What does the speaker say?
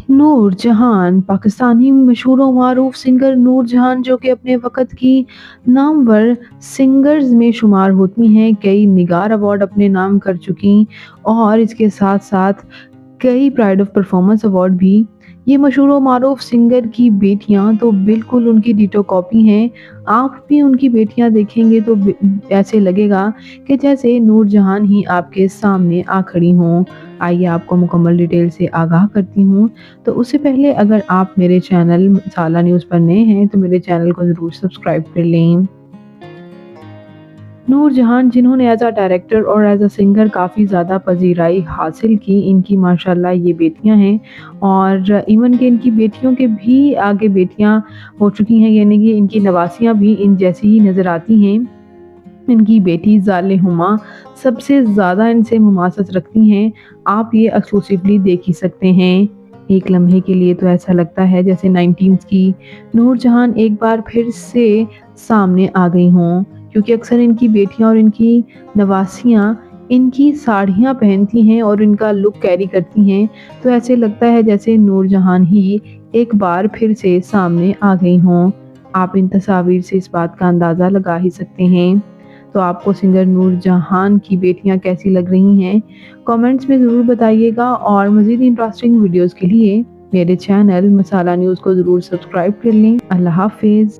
नूर जहान पाकिस्तानी मशहूर व मारूफ सिंगर नूर जहान जो कि अपने वक़्त की नामवर सिंगर्स में शुमार होती हैं, कई निगार अवार्ड अपने नाम कर चुकी और इसके साथ-साथ कई प्राइड ऑफ परफॉर्मेंस अवार्ड भी। ये मशहूर व मारूफ सिंगर की बेटियाँ तो बिल्कुल उनकी डिटो कॉपी हैं। आप भी उनकी बेटियाँ देखेंगे तो ऐसे लगेगा कि जैसे नूर जहान ही आपके सामने आ खड़ी हों। आइए आपको मुकम्मल डिटेल से आगाह करती हूँ। तो उससे पहले अगर आप मेरे चैनल मसाला न्यूज़ पर नए हैं तो मेरे चैनल को ज़रूर सब्सक्राइब कर लें। नूरजहान जिन्होंने एज़ अ डायरेक्टर और एज़ अ सिंगर काफ़ी ज़्यादा पज़ीराई हासिल की, इनकी माशाल्लाह ये बेटियाँ हैं और इवन कि इनकी बेटियों के भी आगे बेटियाँ हो चुकी हैं, यानी कि इनकी नवासियाँ भी इन जैसी ही नज़र आती हैं। इनकी बेटी ज़ाले हुमा सबसे ज़्यादा इनसे मुमासत रखती हैं, आप ये एक्सक्लूसिवली देख ही सकते हैं। एक लम्हे के लिए तो ऐसा लगता है जैसे 19s की नूरजहान एक बार फिर से सामने आ गई हों, क्योंकि अक्सर इनकी बेटियाँ और इनकी नवासियाँ इनकी साड़ियाँ पहनती हैं और इनका लुक कैरी करती हैं, तो ऐसे लगता है जैसे नूरजहान ही एक बार फिर से सामने आ गई हों। आप इन तस्वीर से इस बात का अंदाज़ा लगा ही सकते हैं। तो आपको सिंगर नूरजहान की बेटियाँ कैसी लग रही हैं? कमेंट्स में ज़रूर बताइएगा और मज़ीद इंटरेस्टिंग वीडियोज़ के लिए मेरे चैनल मसाला न्यूज़ को ज़रूर सब्सक्राइब कर लें। अल्लाह हाफ़िज़।